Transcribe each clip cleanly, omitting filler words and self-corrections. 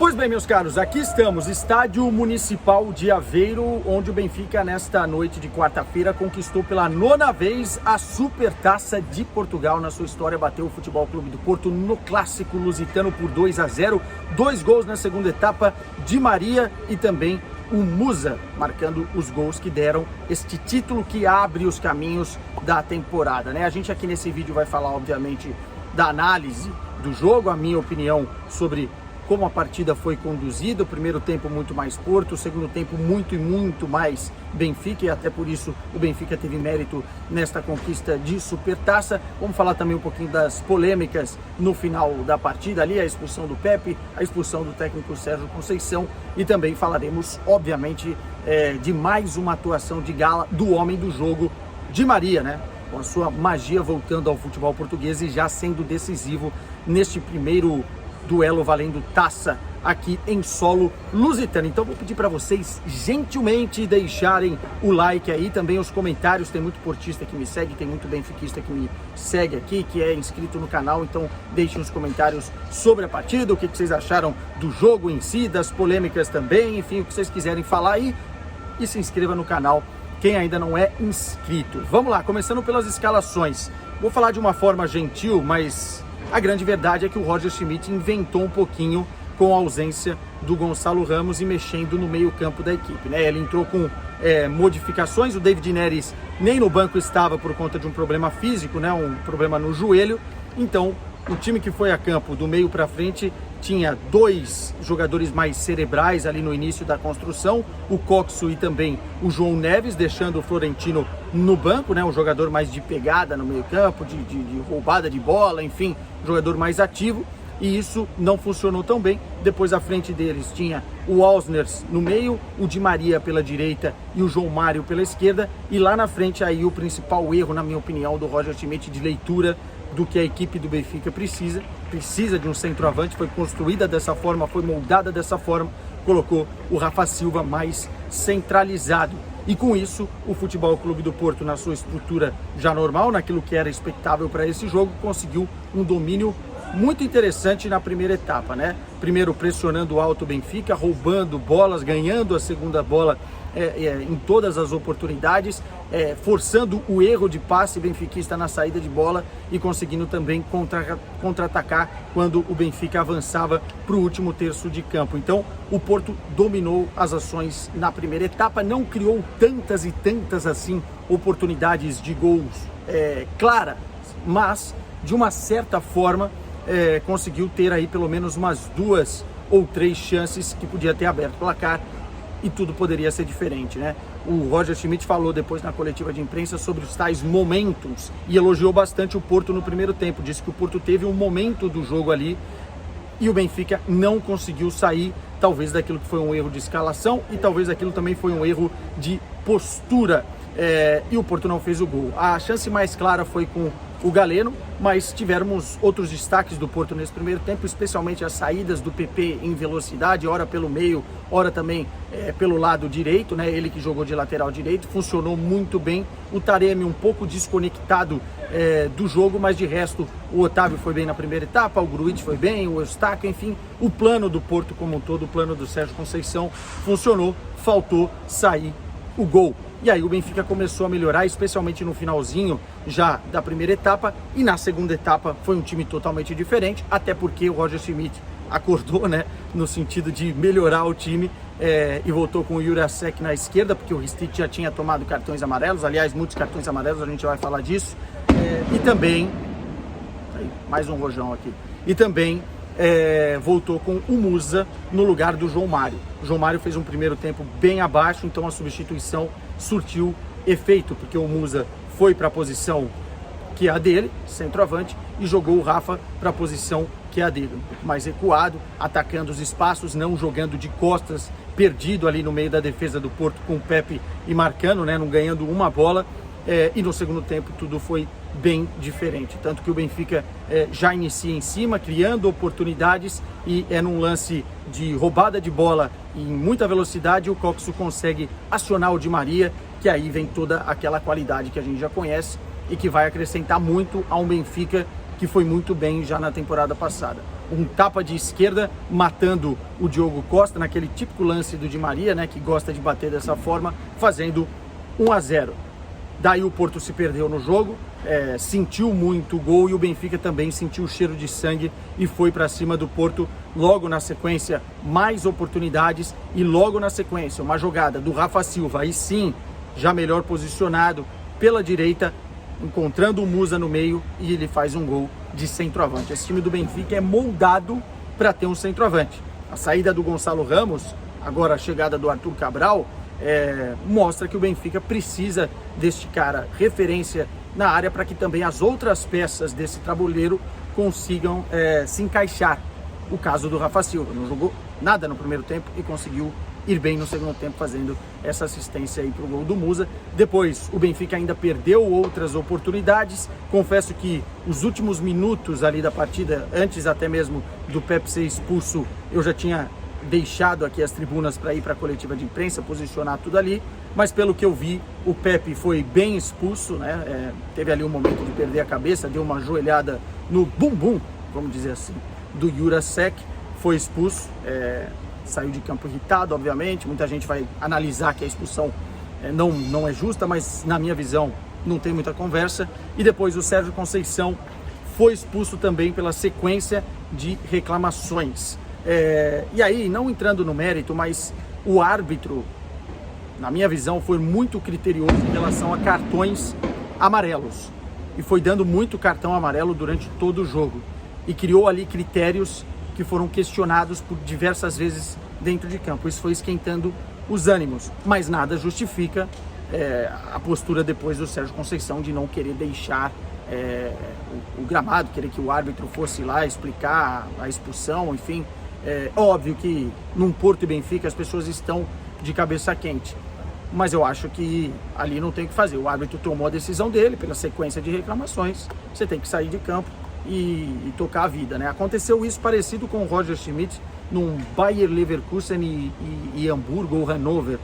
Pois bem, meus caros, aqui estamos, Estádio Municipal de Aveiro, onde o Benfica, nesta noite de quarta-feira, conquistou pela 9ª vez a Supertaça de Portugal na sua história. Bateu o Futebol Clube do Porto no Clássico Lusitano por 2-0, 2 gols na segunda etapa, Di Maria e também o Musa, marcando os gols que deram este título que abre os caminhos da temporada, né? A gente aqui nesse vídeo vai falar, obviamente, da análise do jogo, a minha opinião sobre como a partida foi conduzida. O primeiro tempo muito mais Porto, o segundo tempo muito mais Benfica, e até por isso o Benfica teve mérito nesta conquista de Supertaça. Vamos falar também um pouquinho das polêmicas no final da partida ali, a expulsão do Pepe, a expulsão do técnico Sérgio Conceição, e também falaremos, obviamente, de mais uma atuação de gala do homem do jogo, Di Maria, né? Com a sua magia voltando ao futebol português e já sendo decisivo neste primeiro duelo valendo taça aqui em solo lusitano. Então vou pedir para vocês gentilmente deixarem o like aí, também os comentários. Tem muito portista que me segue, tem muito benfiquista que me segue aqui, que é inscrito no canal, então deixem os comentários sobre a partida, o que vocês acharam do jogo em si, das polêmicas também, enfim, o que vocês quiserem falar aí, e se inscreva no canal quem ainda não é inscrito. Vamos lá, começando pelas escalações. Vou falar de uma forma gentil, mas a grande verdade é que o Roger Schmidt inventou um pouquinho com a ausência do Gonçalo Ramos e mexendo no meio-campo da equipe, né? Ele entrou com modificações. O David Neres nem no banco estava por conta de um problema físico, né? Um problema no joelho. Então, o time que foi a campo do meio para frente tinha 2 jogadores mais cerebrais ali no início da construção, o Coxo e também o João Neves, deixando o Florentino no banco, né? Um jogador mais de pegada no meio campo, de roubada de bola, enfim, jogador mais ativo, e isso não funcionou tão bem. Depois à frente deles tinha o Ausners no meio, o Di Maria pela direita e o João Mário pela esquerda, e lá na frente aí o principal erro, na minha opinião, do Roger Schmidt de leitura do que a equipe do Benfica precisa de um centroavante, foi construída dessa forma, foi moldada dessa forma, colocou o Rafa Silva mais centralizado. E com isso, o Futebol Clube do Porto, na sua estrutura já normal, naquilo que era expectável para esse jogo, conseguiu um domínio muito interessante na primeira etapa, né? Primeiro pressionando alto o Benfica, roubando bolas, ganhando a segunda bola em todas as oportunidades, forçando o erro de passe benfiquista na saída de bola e conseguindo também contra-atacar quando o Benfica avançava para o último terço de campo. Então o Porto dominou as ações na primeira etapa, não criou tantas e tantas assim oportunidades de gols claras, mas de uma certa forma conseguiu ter aí pelo menos umas 2 ou 3 chances que podia ter aberto o placar, e tudo poderia ser diferente, né? O Roger Schmidt falou depois na coletiva de imprensa sobre os tais momentos e elogiou bastante o Porto no primeiro tempo. Disse que o Porto teve um momento do jogo ali e o Benfica não conseguiu sair, talvez daquilo que foi um erro de escalação e talvez aquilo também foi um erro de postura. E o Porto não fez o gol. A chance mais clara foi com o Galeno, mas tivemos outros destaques do Porto nesse primeiro tempo, especialmente as saídas do PP em velocidade, ora pelo meio, ora também pelo lado direito, né? Ele que jogou de lateral direito, funcionou muito bem. O Taremi um pouco desconectado do jogo, mas de resto o Otávio foi bem na primeira etapa, o Gruitch foi bem, o Eustáquio, enfim, o plano do Porto como um todo, o plano do Sérgio Conceição funcionou, faltou sair o gol. E aí o Benfica começou a melhorar, especialmente no finalzinho já da primeira etapa, e na segunda etapa foi um time totalmente diferente, até porque o Roger Schmidt acordou, né, no sentido de melhorar o time, e voltou com o Jurasek na esquerda, porque o Ristich já tinha tomado cartões amarelos, aliás, muitos cartões amarelos, a gente vai falar disso, e também, aí, mais um rojão aqui, e também voltou com o Musa no lugar do João Mário. O João Mário fez um primeiro tempo bem abaixo, então a substituição surtiu efeito, porque o Musa foi para a posição que é a dele, centroavante, e jogou o Rafa para a posição que é a dele, mais recuado, atacando os espaços, não jogando de costas, perdido ali no meio da defesa do Porto com o Pepe e marcando, né, não ganhando uma bola. E no segundo tempo tudo foi bem diferente, tanto que o Benfica já inicia em cima, criando oportunidades, e num lance de roubada de bola em muita velocidade, o Coxo consegue acionar o Di Maria, que aí vem toda aquela qualidade que a gente já conhece e que vai acrescentar muito a um Benfica que foi muito bem já na temporada passada. Um tapa de esquerda matando o Diogo Costa naquele típico lance do Di Maria, né, que gosta de bater dessa forma, fazendo 1-0. Daí o Porto se perdeu no jogo, sentiu muito o gol e o Benfica também sentiu o cheiro de sangue e foi para cima do Porto. Logo na sequência, mais oportunidades e logo na sequência, uma jogada do Rafa Silva, aí sim, já melhor posicionado pela direita, encontrando o Musa no meio e ele faz um gol de centroavante. Esse time do Benfica é moldado para ter um centroavante. A saída do Gonçalo Ramos, agora a chegada do Arthur Cabral, mostra que o Benfica precisa deste cara referência na área para que também as outras peças desse tabuleiro consigam se encaixar. O caso do Rafa Silva, não jogou nada no primeiro tempo e conseguiu ir bem no segundo tempo, fazendo essa assistência aí para o gol do Musa. Depois o Benfica ainda perdeu outras oportunidades. Confesso que os últimos minutos ali da partida, antes até mesmo do Pepe ser expulso, eu já tinha deixado aqui as tribunas para ir para a coletiva de imprensa, posicionar tudo ali, mas pelo que eu vi, o Pepe foi bem expulso, né? Teve ali um momento de perder a cabeça, deu uma joelhada no bumbum, vamos dizer assim, do Jurasek, foi expulso, saiu de campo irritado, obviamente. Muita gente vai analisar que a expulsão não é justa, mas na minha visão não tem muita conversa. E depois o Sérgio Conceição foi expulso também pela sequência de reclamações. E aí, não entrando no mérito, mas o árbitro, na minha visão, foi muito criterioso em relação a cartões amarelos. E foi dando muito cartão amarelo durante todo o jogo. E criou ali critérios que foram questionados por diversas vezes dentro de campo. Isso foi esquentando os ânimos, mas nada justifica a postura depois do Sérgio Conceição de não querer deixar o gramado, querer que o árbitro fosse lá explicar a expulsão, enfim. Óbvio que num Porto e Benfica as pessoas estão de cabeça quente, mas eu acho que ali não tem o que fazer. O árbitro tomou a decisão dele pela sequência de reclamações, você tem que sair de campo e tocar a vida, né? Aconteceu isso parecido com o Roger Schmidt num Bayer Leverkusen e Hamburgo ou Hannover,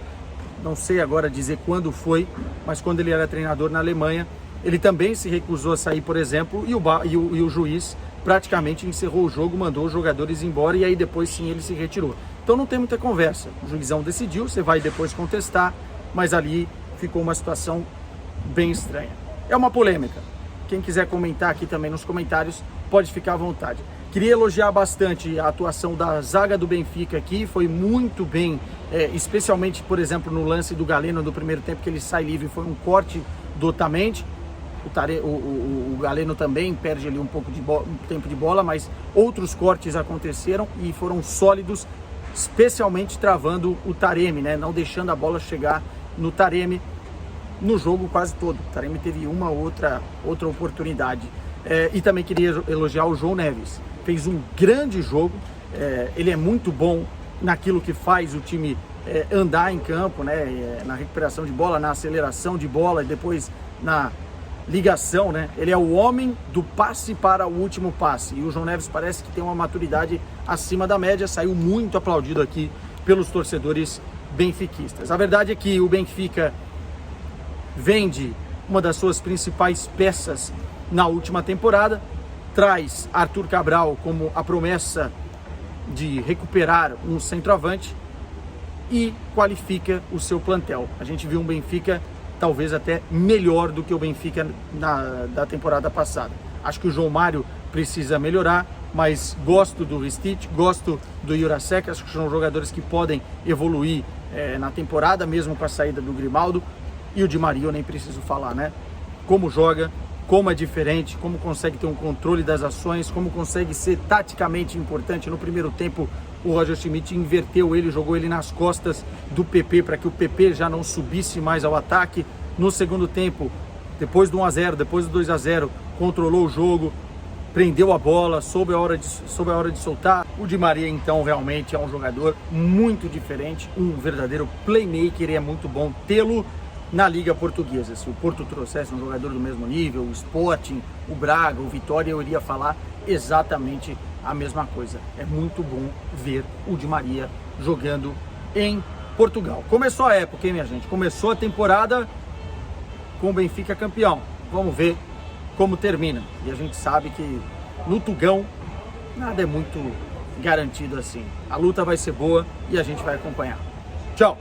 não sei agora dizer quando foi, mas quando ele era treinador na Alemanha, ele também se recusou a sair, por exemplo, e o juiz praticamente encerrou o jogo, mandou os jogadores embora e aí depois sim ele se retirou. Então não tem muita conversa, o juizão decidiu, você vai depois contestar, mas ali ficou uma situação bem estranha. É uma polêmica. Quem quiser comentar aqui também nos comentários, pode ficar à vontade. Queria elogiar bastante a atuação da zaga do Benfica aqui, foi muito bem, especialmente, por exemplo, no lance do Galeno do primeiro tempo, que ele sai livre, foi um corte do Otamendi. O Galeno também perde ali um pouco de tempo de bola, mas outros cortes aconteceram e foram sólidos, especialmente travando o Taremi, né? Não deixando a bola chegar no Taremi no jogo quase todo. O Taremi teve uma outra oportunidade. E também queria elogiar o João Neves. Fez um grande jogo, ele é muito bom naquilo que faz o time andar em campo, né? Na recuperação de bola, na aceleração de bola e depois na ligação, né? Ele é o homem do passe para o último passe. E o João Neves parece que tem uma maturidade acima da média, saiu muito aplaudido aqui pelos torcedores benfiquistas. A verdade é que o Benfica vende uma das suas principais peças na última temporada, traz Arthur Cabral como a promessa de recuperar um centroavante e qualifica o seu plantel. A gente viu um Benfica talvez até melhor do que o Benfica da temporada passada. Acho que o João Mário precisa melhorar, mas gosto do Ristich, gosto do Jurasek, acho que são jogadores que podem evoluir na temporada, mesmo com a saída do Grimaldo. E o Di Maria eu nem preciso falar, né? Como joga, como é diferente, como consegue ter um controle das ações, como consegue ser taticamente importante. No primeiro tempo o Roger Schmidt inverteu ele, jogou ele nas costas do PP para que o PP já não subisse mais ao ataque. No segundo tempo, depois do 1-0, depois do 2-0, controlou o jogo, prendeu a bola, soube a hora de soltar. O Di Maria então realmente é um jogador muito diferente, um verdadeiro playmaker, e é muito bom tê-lo na Liga Portuguesa. Se o Porto trouxesse um jogador do mesmo nível, o Sporting, o Braga, o Vitória, eu iria falar exatamente a mesma coisa. É muito bom ver o Di Maria jogando em Portugal. Começou a época, hein, minha gente? Começou a temporada com o Benfica campeão. Vamos ver como termina. E a gente sabe que no Tugão nada é muito garantido assim. A luta vai ser boa e a gente vai acompanhar. Tchau!